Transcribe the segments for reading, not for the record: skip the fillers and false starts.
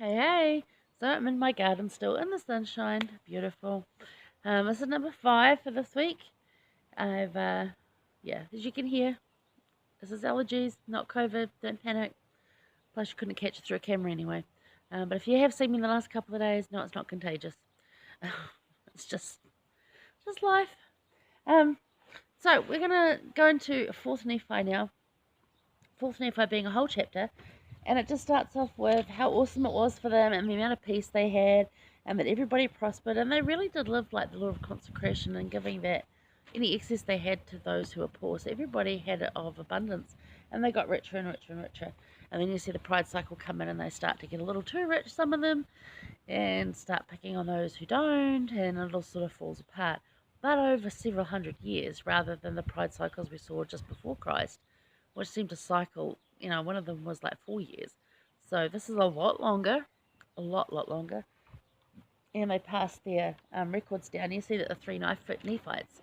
Hey, hey. So I'm in my garden still in the sunshine. Beautiful. This is number 5 for this week. I've, yeah, as you can hear, this is allergies, not COVID. Don't panic. Plus, you couldn't catch it through a camera anyway. But if you have seen me in the last couple of days, no, it's not contagious. It's just life. Um, so we're gonna go into 4th Nephi now. 4th Nephi being a whole chapter. And it just starts off with how awesome it was for them and the amount of peace they had and that everybody prospered. And they really did live like the Lord of consecration and giving that any excess they had to those who were poor. So everybody had it of abundance and they got richer and richer and richer. And then you see the pride cycle come in and they start to get a little too rich, some of them, and start picking on those who don't, and it all sort of falls apart. But over several hundred years, rather than the pride cycles we saw just before Christ, which seemed to cycle, one of them was like 4 years. So this is a lot longer, a lot longer. And they passed their records down. You see that the three Nephites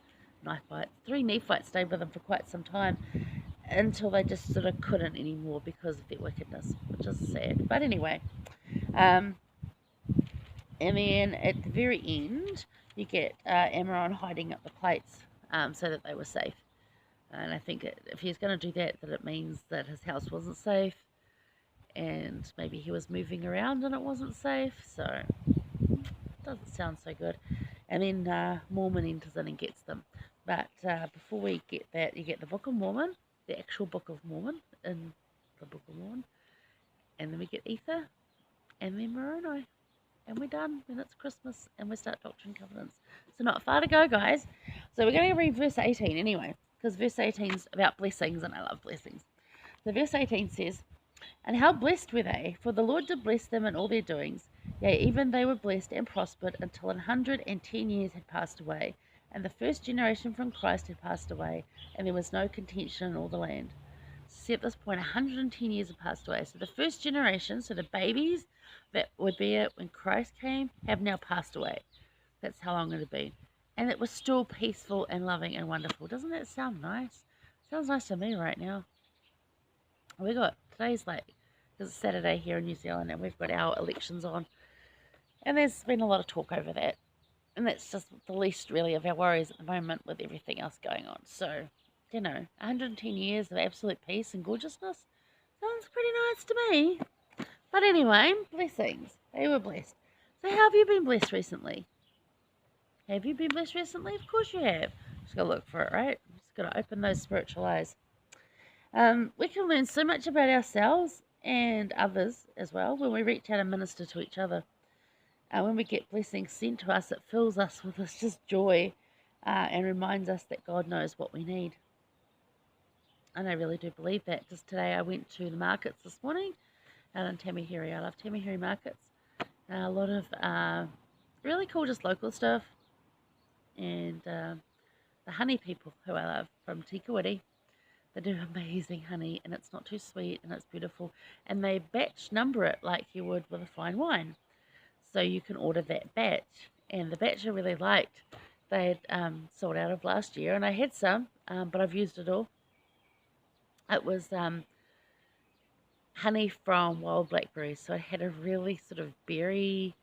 stayed with them for quite some time until they just sort of couldn't anymore because of their wickedness, which is sad. But anyway, um, and then at the very end, you get Amron hiding up the plates so that they were safe. And I think if he's going to do that, that it means that his house wasn't safe, and maybe he was moving around and it wasn't safe. So it doesn't sound so good. And then Mormon enters in and gets them. But before we get that, you get the Book of Mormon, the actual Book of Mormon in the Book of Mormon, and then we get Ether, and then Moroni. And we're done, and it's Christmas, and we start Doctrine and Covenants. So not far to go, guys. So we're going to read verse 18 anyway, because verse 18 is about blessings, and I love blessings. So verse 18 says, "And how blessed were they, for the Lord did bless them in all their doings. Yea, even they were blessed and prospered until 110 years had passed away, and the first generation from Christ had passed away, and there was no contention in all the land." See, at this point, 110 years have passed away. So the first generation, so the babies that were there when Christ came, have now passed away. That's how long it'll be. And it was still peaceful and loving and wonderful. Doesn't that sound nice? Sounds nice to me right now. Today's like, because it's Saturday here in New Zealand and we've got our elections on. And there's been a lot of talk over that. And that's just the least really of our worries at the moment with everything else going on. So, 110 years of absolute peace and gorgeousness sounds pretty nice to me. But anyway, blessings. They were blessed. So how have you been blessed recently? Have you been blessed recently? Of course you have. Just got to look for it, right? Just got to open those spiritual eyes. We can learn so much about ourselves and others as well when we reach out and minister to each other. When we get blessings sent to us, it fills us with this just joy and reminds us that God knows what we need. And I really do believe that. Just today I went to the markets this morning out in Tamahiri. I love Tamahiri markets. A lot of really cool just local stuff. And the honey people who I love from Tikawiti. They do amazing honey and it's not too sweet and it's beautiful. And they batch number it like you would with a fine wine. So you can order that batch. And the batch I really liked, they had sold out of last year. And I had some, but I've used it all. It was honey from wild blackberries. So it had a really sort of berry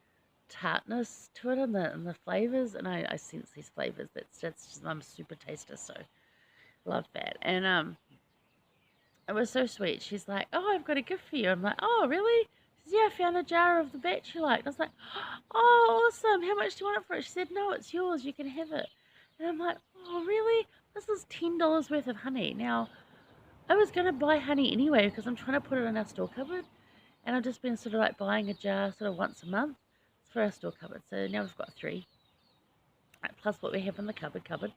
tartness to it in the flavors. And I sense these flavors. That's just, I'm a super taster. So love that. And it was so sweet. She's like, "Oh, I've got a gift for you." I'm like, "Oh, really?" She says, "Yeah, I found a jar of the batch you liked." I was like, "Oh, awesome. How much do you want it for?" She said, "No, it's yours. You can have it." And I'm like, "Oh, really? This is $10 worth of honey." Now, I was going to buy honey anyway because I'm trying to put it in our store cupboard. And I've just been sort of like buying a jar sort of once a month for our store cupboard. So now we've got 3, plus what we have in the cupboard.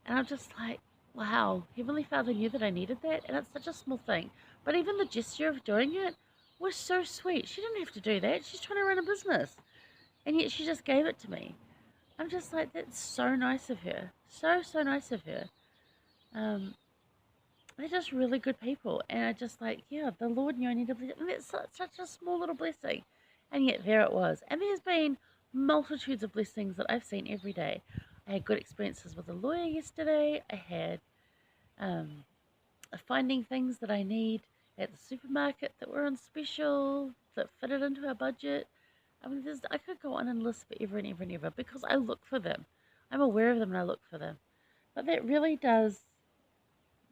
And I'm just like, wow, Heavenly Father knew that I needed that, and it's such a small thing. But even the gesture of doing it was so sweet. She didn't have to do that. She's trying to run a business, and yet she just gave it to me. I'm just like, that's so nice of her. So nice of her. They're just really good people, and I just like, yeah, the Lord knew I needed it, and it's such a small little blessing, and yet there it was. And there's been multitudes of blessings that I've seen every day. I had good experiences with a lawyer yesterday. I had finding things that I need, at the supermarket that were on special, that fitted into our budget. I mean, I could go on and list forever and ever and ever because I look for them. I'm aware of them and I look for them. But that really does,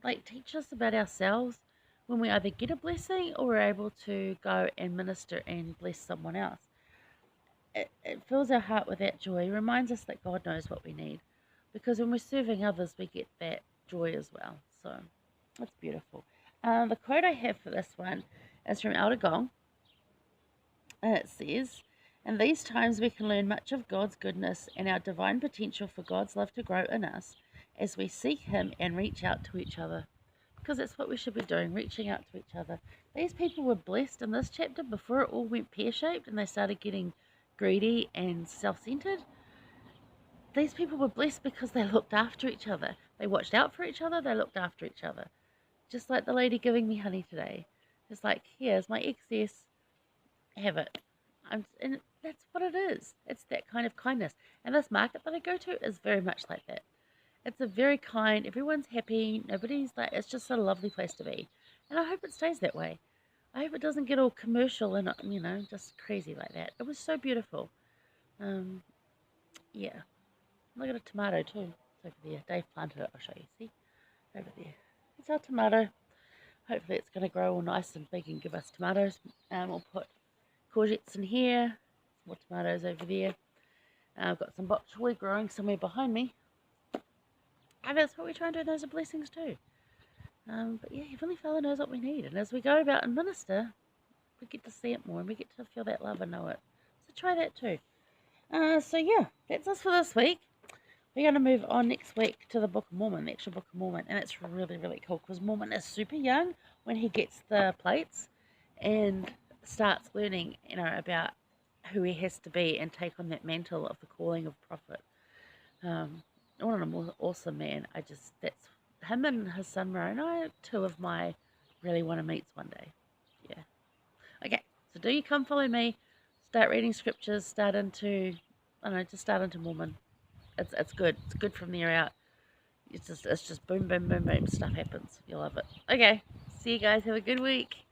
like, teach us about ourselves when we either get a blessing or we're able to go and minister and bless someone else. It fills our heart with that joy, reminds us that God knows what we need. Because when we're serving others, we get that joy as well. So that's beautiful. The quote I have for this one is from Elder Gong. It says, "In these times we can learn much of God's goodness and our divine potential for God's love to grow in us as we seek Him and reach out to each other." Because that's what we should be doing, reaching out to each other. These people were blessed in this chapter before it all went pear-shaped and they started getting greedy and self-centered. These people were blessed because they looked after each other. They watched out for each other, they looked after each other. Just like the lady giving me honey today. It's like, here's my excess, have it. And that's what it is. It's that kind of kindness. And this market that I go to is very much like that. It's a very kind, everyone's happy, nobody's like, it's just a lovely place to be. And I hope it stays that way. I hope it doesn't get all commercial and, just crazy like that. It was so beautiful. Yeah. Look at a tomato too. It's over there. Dave planted it. I'll show you. See? Over there. It's our tomato. Hopefully it's going to grow all nice and big and give us tomatoes. We'll put courgettes in here. More tomatoes over there. I've got some bok choy growing somewhere behind me. And that's what we try and do. Those are blessings too. But yeah, Heavenly Father knows what we need. And as we go about and minister, we get to see it more and we get to feel that love and know it. So try that too. So yeah, that's us for this week. We're going to move on next week to the Book of Mormon, the actual Book of Mormon. And it's really, really cool because Mormon is super young when he gets the plates and starts learning, about who he has to be and take on that mantle of the calling of prophet. What an awesome man. That's him and his son Moroni, two of my really want to meets one day. Yeah. Okay, so do you come follow me, start reading scriptures, start into Mormon. It's good. It's good from there out. It's just boom, boom, boom, boom. Stuff happens. You'll love it. Okay. See you guys. Have a good week.